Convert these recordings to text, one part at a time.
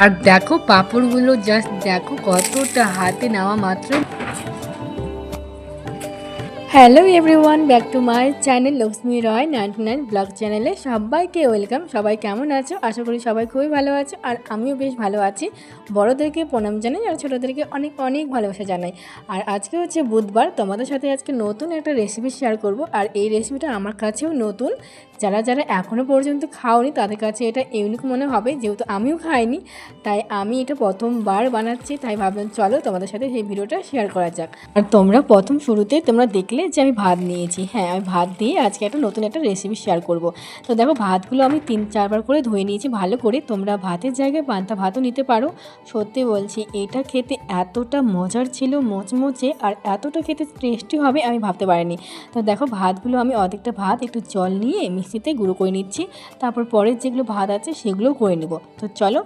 আর দেখো পাঁপড়গুলো জাস্ট দেখো কতটা হাতে নেওয়া মাত্র। Hello everyone, back to my channel Lakshmi Roy 99 blog চ্যানেলে সবাইকে ওয়েলকাম। সবাই কেমন আছো? আশা করি সবাই খুবই ভালো আছো, আর আমিও বেশ ভালো আছি। বড়োদেরকে প্রণাম জানাই আর ছোটোদেরকে অনেক অনেক ভালোবাসা জানাই। আর আজকে হচ্ছে বুধবার, তোমাদের সাথে আজকে নতুন একটা রেসিপি শেয়ার করব। আর এই রেসিপিটা আমার কাছেও নতুন, যারা যারা এখনও পর্যন্ত খাওনি তাদের কাছে এটা ইউনিক মনে হবে, যেহেতু আমিও খাইনি। তাই আমি এটা প্রথমবার বানাচ্ছি, তাই ভাবলাম চলো তোমাদের সাথে সেই ভিডিওটা শেয়ার করা যাক। আর তোমরা প্রথম শুরুতে তোমরা দেখলে যে আমি ভাত নিয়েছি। হ্যাঁ, আমি ভাত দিয়ে আজকে একটা নতুন একটা রেসিপি শেয়ার করব। তো দেখো ভাতগুলো আমি 3-4 বার করে ধুয়ে নিয়েছি ভালো করে। তোমরা ভাতের জায়গায় পান্তা ভাতও নিতে পারো। সত্যি বলছি, এটা খেতে এতটা মজার ছিল, মচমচে, আর এতটা খেতে টেস্টি হবে আমি ভাবতে পারিনি। তো দেখো ভাতগুলো আমি অর্ধেকটা ভাত একটু জল নিয়ে মিক্সিতে গুঁড়ো করে নিচ্ছি। তারপর পরের যেগুলো ভাত আছে সেগুলোও করে নেব। তো চলো।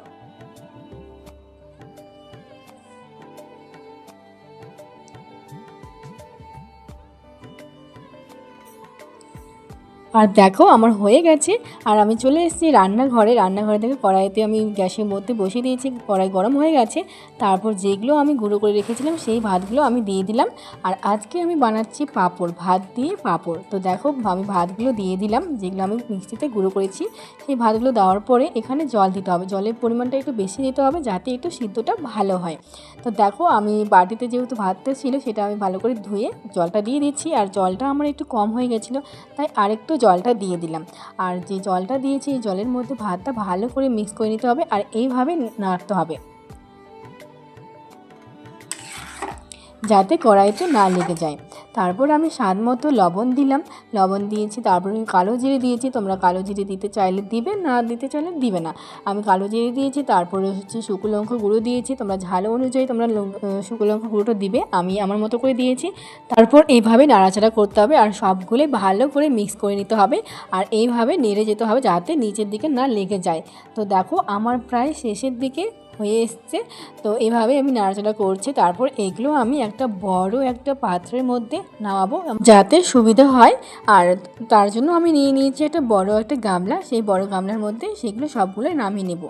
আর দেখো আমার হয়ে গেছে। আর আমি চলে এসেছি রান্নাঘরে থেকে কড়াইতে আমি গ্যাসের মধ্যে বসিয়ে দিয়েছি, কড়াই গরম হয়ে গেছে। তারপর যেগুলো আমি গুঁড়ো করে রেখেছিলাম সেই ভাতগুলো আমি দিয়ে দিলাম। আর আজকে আমি বানাচ্ছি পাঁপড়, ভাত দিয়ে পাঁপড়। তো দেখো আমি ভাতগুলো দিয়ে দিলাম, যেগুলো আমি মিক্সিতে গুঁড়ো করেছি। সেই ভাতগুলো দেওয়ার পরে এখানে জল দিতে হবে, জলের পরিমাণটা একটু বেশি দিতে হবে যাতে একটু সিদ্ধটা ভালো হয়। তো দেখো আমি বাটিতে যেহেতু ভাতটা ছিল সেটা আমি ভালো করে ধুয়ে জলটা দিয়ে দিচ্ছি। আর জলটা আমার একটু কম হয়ে গেছিলো, তাই আরেকটু জলটা দিয়ে দিলাম। আর যে জলটা দিয়েছি এই জলের মধ্যে ভাতটা ভালো করে মিক্স করে নিতে হবে, আর এইভাবে নাড়তে হবে যাতে কড়াইতে না লেগে যায়। তারপর আমি স্বাদ মতো লবণ দিলাম, লবণ দিয়েছি। তারপর আমি কালো জিরে দিয়েছি, তোমরা কালো জিরে দিতে চাইলে দিবে, না দিতে চাইলে দিবে না। আমি কালো জিরে দিয়েছি। তারপরে হচ্ছে শুকনো লঙ্কা গুঁড়ো দিয়েছি, তোমরা ঝাল অনুযায়ী তোমরা শুকনো লঙ্কা গুঁড়োটা দিবে, আমি আমার মতো করে দিয়েছি। তারপর এইভাবে নাড়াচাড়া করতে হবে আর সবগুলো ভালো করে মিক্স করে নিতে হবে। আর এইভাবে নেড়ে যেতে হবে যাতে নিচের দিকে না লেগে যায়। তো দেখো আমার প্রায় শেষের দিকে হয়ে এসছে। তো এভাবে আমি নাড়াচাড়া করছি। তারপর এগুলো আমি একটা বড় একটা পাত্রের মধ্যে নামাবো যাতে সুবিধা হয়। আর তার জন্য আমি নিয়ে নিয়েছি একটা বড় একটা গামলা, সেই বড় গামলার মধ্যে সেগুলো সবগুলোই নামিয়ে নেব।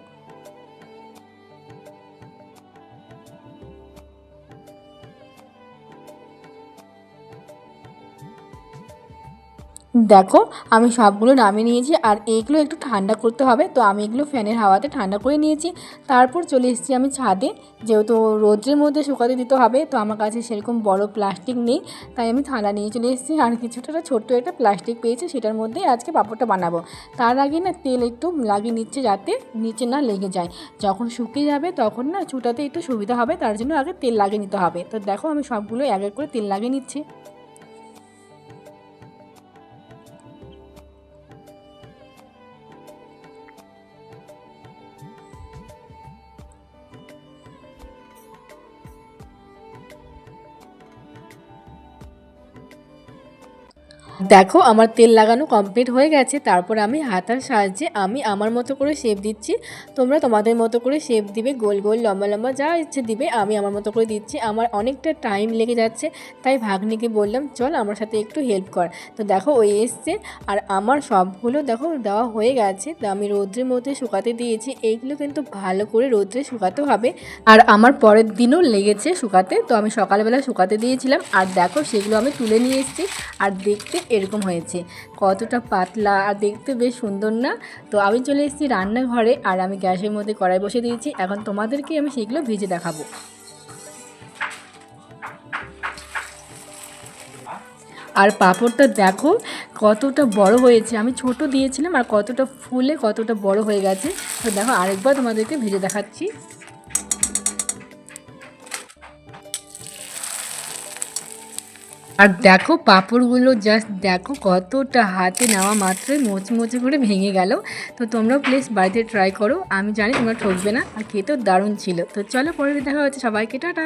দেখো আমি সবগুলো নামিয়ে নিয়েছি। আর এইগুলো একটু ঠান্ডা করতে হবে, তো আমি এগুলো ফ্যানের হাওয়াতে ঠান্ডা করে নিয়েছি। তারপর চলে এসেছি আমি ছাদে, যেহেতু রোদ্রের মধ্যে শুকাতে দিতে হবে। তো আমার কাছে সেরকম বড় প্লাস্টিক নেই, তাই আমি থালা নিয়ে চলে এসেছি। আর কিছুটা ছোট্ট একটা প্লাস্টিক পেয়েছি, সেটার মধ্যেই আজকে পাঁপড়টা বানাবো। তার আগে না তেল একটু লাগিয়ে নিচ্ছে যাতে নিচে না লেগে যায়। যখন শুকিয়ে যাবে তখন না চুটাতে একটু সুবিধা হবে, তার জন্য আগে তেল লাগিয়ে নিতে হবে। তো দেখো আমি সবগুলো এক এক করে তেল লাগিয়ে নিচ্ছি। দেখো আমার তেল লাগানো কমপ্লিট হয়ে গেছে। তারপর আমি হাতার সাহায্যে আমি আমার মতো করে শেপ দিচ্ছি। তোমরা তোমাদের মতো করে শেপ দিবে, গোল গোল লম্বা লম্বা যা ইচ্ছে দিবে। আমি আমার মতো করে দিচ্ছি। আমার অনেকটা টাইম লেগে যাচ্ছে, তাই ভাগ্নিকে বললাম চল আমার সাথে একটু হেল্প কর। তো দেখো ওই এসছে। আর আমার সবগুলো দেখো দেওয়া হয়ে গেছে। তো আমি রৌদ্রের মধ্যে শুকাতে দিয়েছি। এইগুলো কিন্তু ভালো করে রৌদ্রে শুকাতে হবে। আর আমার পরের দিনও লেগেছে শুকাতে, তো আমি সকালবেলা শুকাতে দিয়েছিলাম। আর দেখো সেগুলো আমি তুলে নিয়ে এসেছি। আর দেখতে এরকম হয়েছে, কতটা পাতলা আর দেখতে বেশ সুন্দর না? তো আমি চলে এসেছি রান্নাঘরে, আর আমি গ্যাসের মধ্যে কড়াই বসে দিয়েছি। এখন তোমাদেরকে আমি সেগুলো ভেজে দেখাবো। আর পাঁপড়টা দেখো কতটা বড় হয়েছে, আমি ছোট দিয়েছিলাম আর কতটা ফুলে কতটা বড় হয়ে গেছে। তো দেখো আরেকবার তোমাদেরকে ভেজে দেখাচ্ছি। আর দেখো পাঁপড়গুলো জাস্ট দেখো কতটা হাতে নেওয়া মাত্রই মোচমোচে করে ভেঙে গেল। তো তোমরাও প্লিজ বাড়িতে ট্রাই করো, আমি জানি তোমরা ঠকবে না, আর খেতেও দারুণ ছিল। তো চলো পরে দেখা হচ্ছে, সবাইকে টাটা।